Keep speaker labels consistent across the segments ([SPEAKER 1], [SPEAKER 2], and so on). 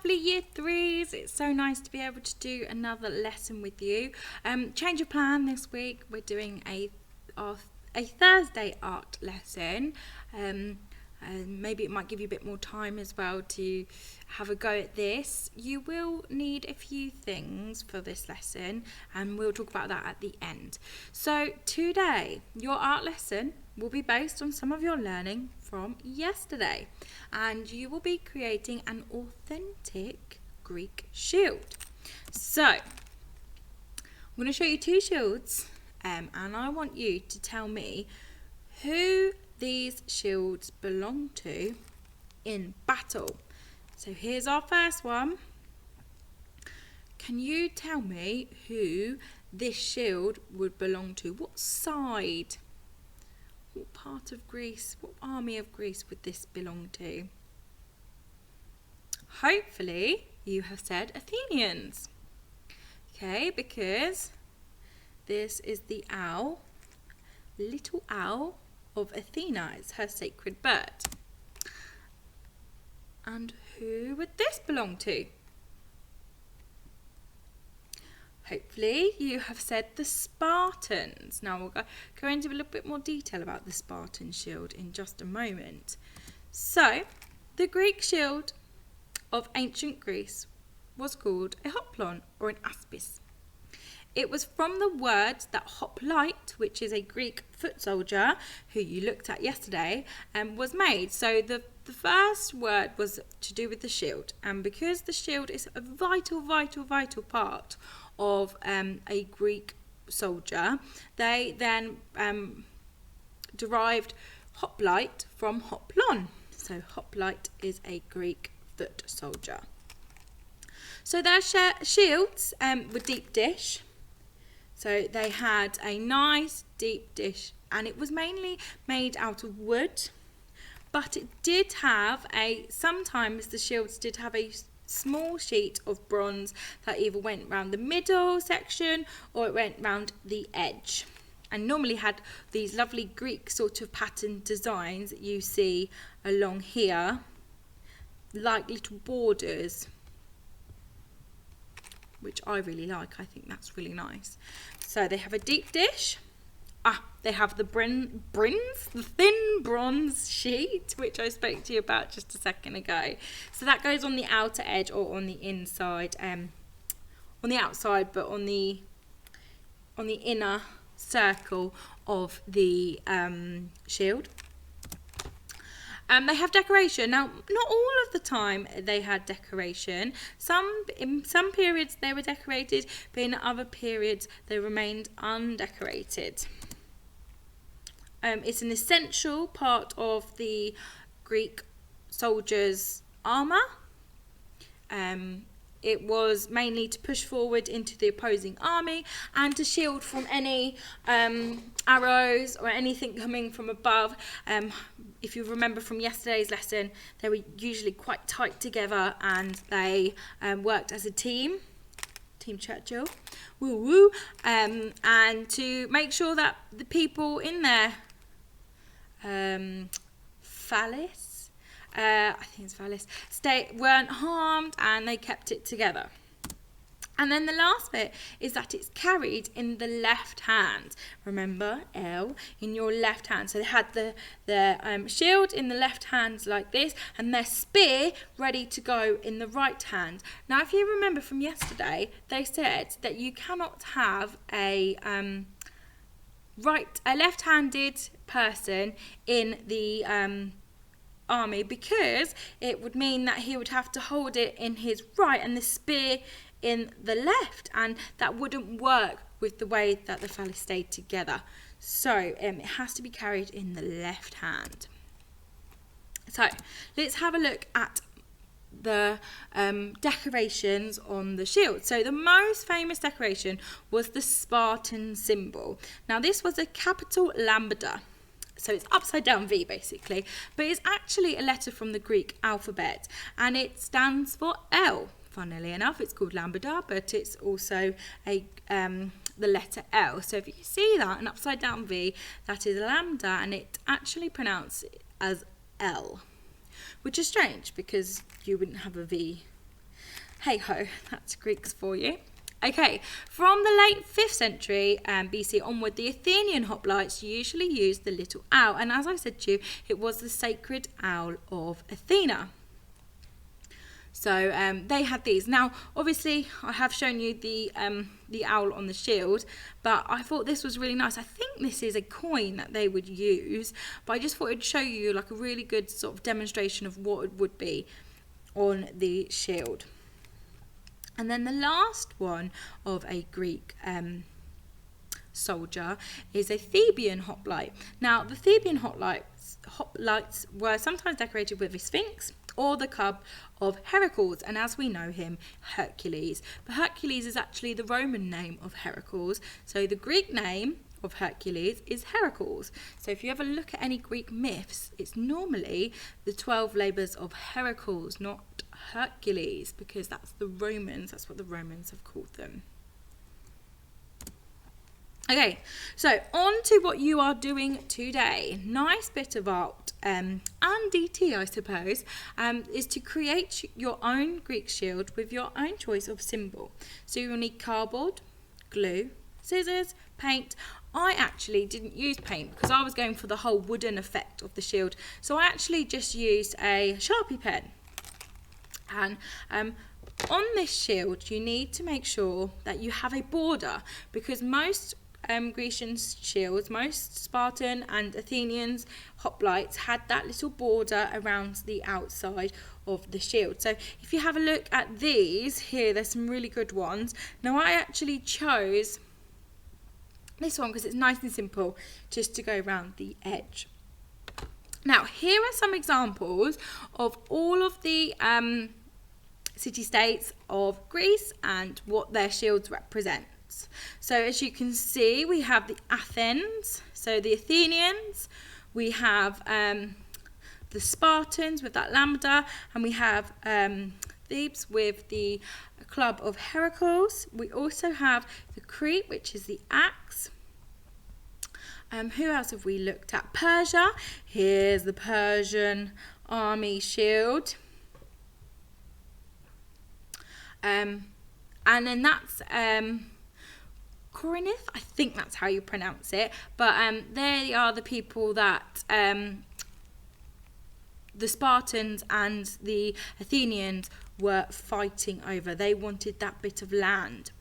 [SPEAKER 1] lovely year threes. It's so nice to be able to do another lesson with you. Change of plan this week. We're doing a Thursday art lesson. And maybe it might give you a bit more time as well to have a go at this. You will need a few things for this lesson, and we'll talk about that at the end. So today, your art lesson will be based on some of your learning from yesterday, and you will be creating an authentic Greek shield. So I'm going to show you two shields, and I want you to tell me who these shields belong to in battle. So here's our first one. Can you tell me who this shield would belong to? What side? What part of Greece, what army of Greece would this belong to? Hopefully you have said Athenians. Okay, because this is the owl, little owl of Athena. It's her sacred bird. And who would this belong to? Hopefully you have said the Spartans. Now we'll go into a little bit more detail about the Spartan shield in just a moment. So the Greek shield of ancient Greece was called a hoplon or an aspis. It was from the word that hoplite, which is a Greek foot soldier who you looked at yesterday, was made. So the first word was to do with the shield, and because the shield is a vital part of a Greek soldier, they then derived hoplite from hoplon. So hoplite is a Greek foot soldier. So their shields were deep dish. So they had a nice deep dish, and it was mainly made out of wood, but it did have sometimes the shields did have a small sheet of bronze that either went round the middle section or it went round the edge, and normally had these lovely Greek sort of pattern designs that you see along here, like little borders, which I really like. I think that's really nice. So they have a deep dish. They have the the thin bronze sheet, which I spoke to you about just a second ago. So that goes on the outer edge or on the inside, on the outside, but on the inner circle of the shield. They have decoration. Now, not all of the time they had decoration. In some periods they were decorated, but in other periods they remained undecorated. It's an essential part of the Greek soldiers' armour. It was mainly to push forward into the opposing army and to shield from any arrows or anything coming from above. If you remember from yesterday's lesson, they were usually quite tight together, and they worked as a team. Team Churchill. Woo woo. And to make sure that the people in their phallus, I think it's phallus, weren't harmed, and they kept it together. And then the last bit is that it's carried in the left hand. Remember, L, in your left hand. So they had the shield in the left hand like this, and their spear ready to go in the right hand. Now, if you remember from yesterday, they said that you cannot have a left-handed person in the army, because it would mean that he would have to hold it in his right and the spear in the left, and that wouldn't work with the way that the phallus stayed together. So it has to be carried in the left hand. So let's have a look at the decorations on the shield. So the most famous decoration was the Spartan symbol. Now this was a capital lambda. So it's upside down V basically, but it's actually a letter from the Greek alphabet, and it stands for L. Funnily enough, it's called lambda, but it's also the letter L. So if you see that, an upside down V, that is lambda, and it actually pronounced as L, which is strange because you wouldn't have a V hey ho, that's Greeks for you. Okay, from the late 5th century BC onward, the Athenian hoplites usually used the little owl, and as I said to you, it was the sacred owl of Athena. So they had these. Now, obviously, I have shown you the owl on the shield, but I thought this was really nice. I think this is a coin that they would use, but I just thought I'd show you like a really good sort of demonstration of what it would be on the shield. And then the last one of a Greek soldier is a Theban hoplite. Now, the Theban hoplites were sometimes decorated with a sphinx or the cub of Heracles, and as we know him, Hercules. But Hercules is actually the Roman name of Heracles, so the Greek name of Hercules is Heracles. So if you ever look at any Greek myths, it's normally the 12 labours of Heracles, not Hercules, because that's what the Romans have called them. Okay, so on to what you are doing today. Nice bit of art and DT, I suppose, is to create your own Greek shield with your own choice of symbol. So you'll need cardboard, glue, scissors, paint. I actually didn't use paint because I was going for the whole wooden effect of the shield. So I actually just used a Sharpie pen. And on this shield, you need to make sure that you have a border, because most Grecian shields, most Spartan and Athenians hoplites had that little border around the outside of the shield. So if you have a look at these here, there's some really good ones. Now I actually chose this one because it's nice and simple, just to go around the edge. Now here are some examples of all of the city-states of Greece and what their shields represent. So as you can see, we have the Athens, so the Athenians, we have the Spartans with that lambda, and we have Thebes with the club of Heracles. We also have the Crete, which is the axe. Who else have we looked at? Persia. Here's the Persian army shield. And then that's Corinth, I think that's how you pronounce it. But they are the people that the Spartans and the Athenians were fighting over. They wanted that bit of land.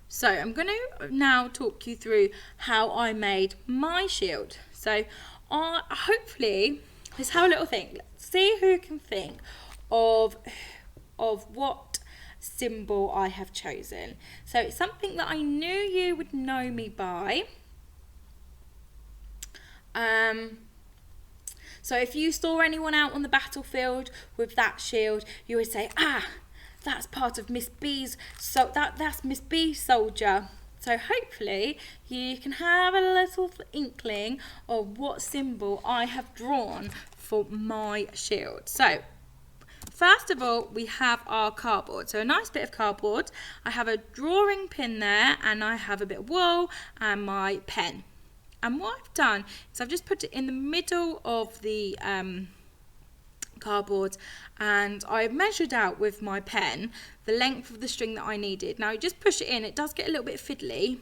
[SPEAKER 1] So I'm going to now talk you through how I made my shield. So hopefully, let's have a little think. Let's see who can think of what symbol I have chosen. So it's something that I knew you would know me by. So if you saw anyone out on the battlefield with that shield, you would say, that's part of Miss B's, so that's Miss B's soldier. So hopefully you can have a little inkling of what symbol I have drawn for my shield. So first of all, we have our cardboard. So a nice bit of cardboard. I have a drawing pin there, and I have a bit of wool and my pen. And what I've done is I've just put it in the middle of the cardboard, and I measured out with my pen the length of the string that I needed. Now you just push it in. It does get a little bit fiddly,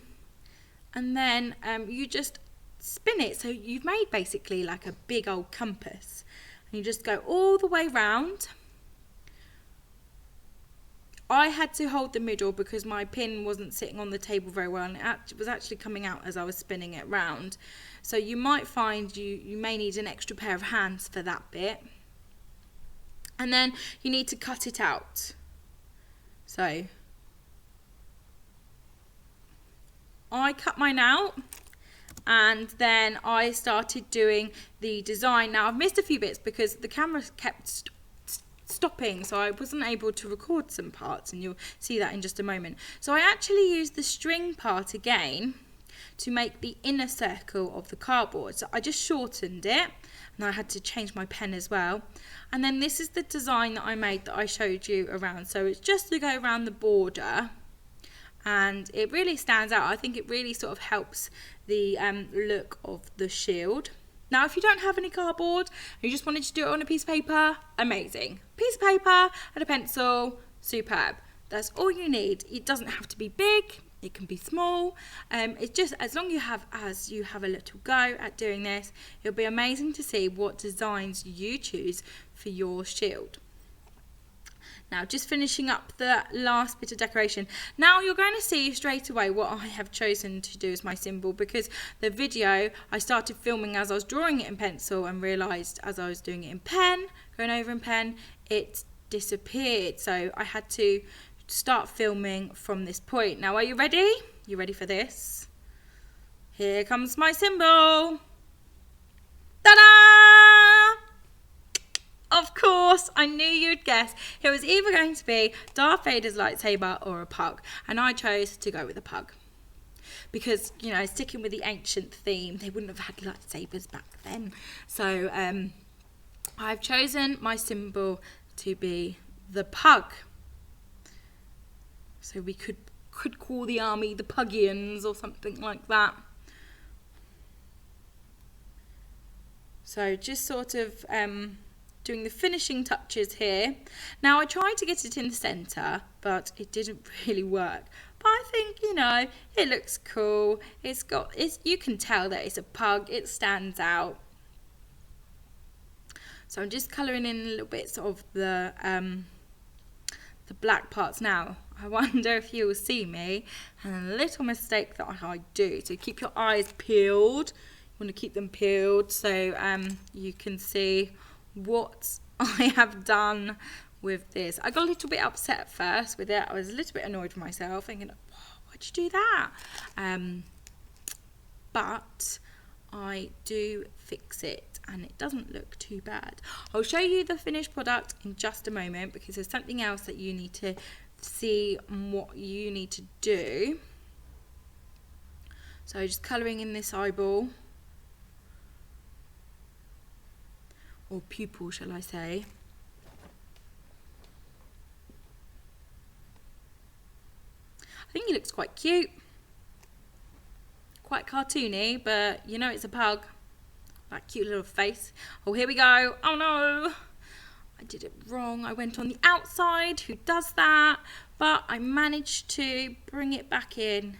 [SPEAKER 1] and then you just spin it. So you've made basically like a big old compass, and you just go all the way round. I had to hold the middle because my pin wasn't sitting on the table very well, and it was actually coming out as I was spinning it round. So you might find you may need an extra pair of hands for that bit. And then you need to cut it out. So I cut mine out, and then I started doing the design. Now I've missed a few bits because the camera kept stopping, so I wasn't able to record some parts, and you'll see that in just a moment. So I actually used the string part again to make the inner circle of the cardboard. So I just shortened it, and I had to change my pen as well. And then this is the design that I made that I showed you around. So it's just to go around the border, and it really stands out. I think it really sort of helps the look of the shield. Now, if you don't have any cardboard, and you just wanted to do it on a piece of paper, amazing. Piece of paper and a pencil, superb. That's all you need. It doesn't have to be big. It can be small. It's just as long as you have a little go at doing this, it'll be amazing to see what designs you choose for your shield. Now, just finishing up the last bit of decoration. Now you're going to see straight away what I have chosen to do as my symbol, because the video I started filming as I was drawing it in pencil and realised as I was doing it in pen, going over in pen, it disappeared. So I had to start filming from this point. Now, are you ready? You ready for this? Here comes my symbol. Ta-da! Of course, I knew you'd guess. It was either going to be Darth Vader's lightsaber or a pug, and I chose to go with a pug. Because, you know, sticking with the ancient theme, they wouldn't have had lightsabers back then. So, I've chosen my symbol to be the pug. So we could call the army the Puggians or something like that. So just sort of doing the finishing touches here. Now I tried to get it in the centre, but it didn't really work. But I think, you know, it looks cool. You can tell that it's a pug. It stands out. So I'm just colouring in little bits of the black parts now. I wonder if you will see me, and a little mistake that I do. So keep your eyes peeled. You want to keep them peeled so you can see what I have done with this. I got a little bit upset at first with it. I was a little bit annoyed with myself, thinking, why'd you do that? But I do fix it and it doesn't look too bad. I'll show you the finished product in just a moment, because there's something else that you need to see what you need to do. So just colouring in this eyeball, or pupil shall I say. I think he looks quite cute, quite cartoony, but you know it's a pug. That cute little face. Oh, here we go. Oh no, I did it wrong. I went on the outside. Who does that? But I managed to bring it back in.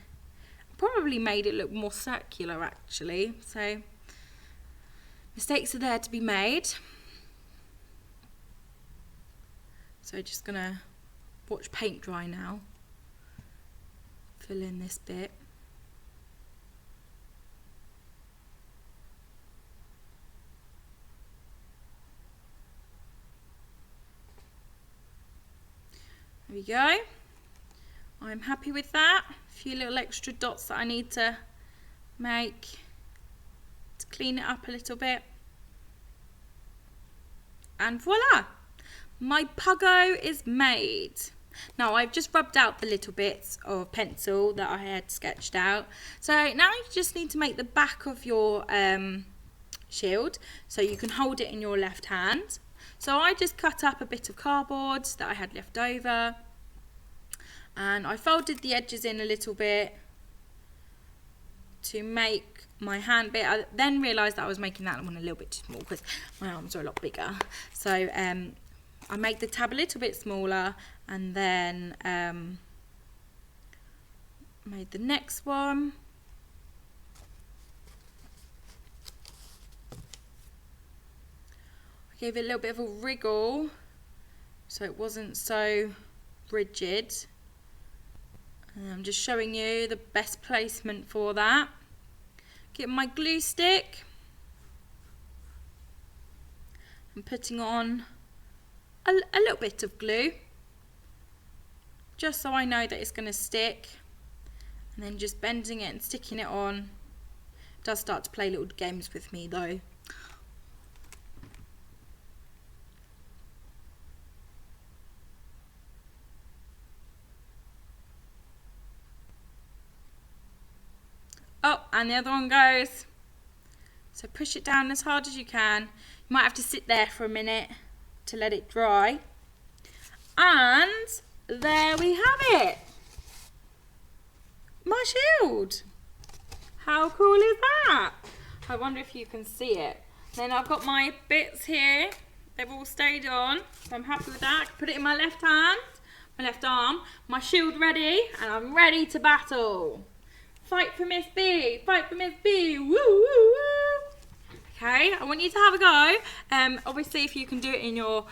[SPEAKER 1] Probably made it look more circular actually. So mistakes are there to be made. So just gonna watch paint dry now. Fill in this bit. There we go. I'm happy with that. A few little extra dots that I need to make to clean it up a little bit. And voila! My puggo is made. Now I've just rubbed out the little bits of pencil that I had sketched out. So now you just need to make the back of your shield so you can hold it in your left hand. So I just cut up a bit of cardboard that I had left over, and I folded the edges in a little bit to make my hand bit. I then realised that I was making that one a little bit too small because my arms are a lot bigger. So I made the tab a little bit smaller, and then made the next one. Gave it a little bit of a wriggle so it wasn't so rigid. And I'm just showing you the best placement for that. Get my glue stick and putting on a little bit of glue just so I know that it's going to stick, and then just bending it and sticking it on. It does start to play little games with me though. Oh, and the other one goes. So push it down as hard as you can. You might have to sit there for a minute to let it dry. And there we have it. My shield. How cool is that? I wonder if you can see it. Then I've got my bits here. They've all stayed on. So I'm happy with that. Put it in my left hand, my left arm, my shield ready, and I'm ready to battle. Fight for Miss B. Fight for Miss B. Woo, woo, woo. Okay, I want you to have a go. Obviously, if you can do it in your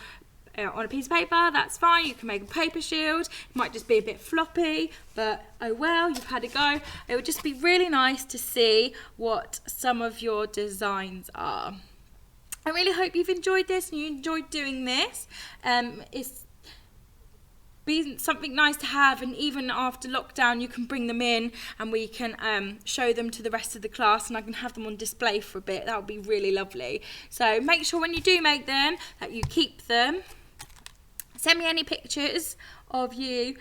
[SPEAKER 1] on a piece of paper, that's fine. You can make a paper shield. It might just be a bit floppy, but oh well, you've had a go. It would just be really nice to see what some of your designs are. I really hope you've enjoyed this and you enjoyed doing this. It's been something nice to have, and even after lockdown you can bring them in and we can show them to the rest of the class, and I can have them on display for a bit. That would be really lovely. So make sure when you do make them that you keep them. Send me any pictures of you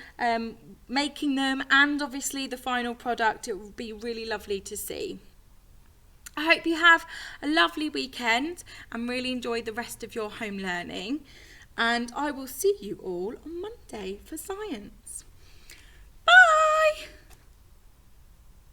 [SPEAKER 1] making them, and obviously the final product. It would be really lovely to see. I hope you have a lovely weekend and really enjoy the rest of your home learning. And I will see you all on Monday for science.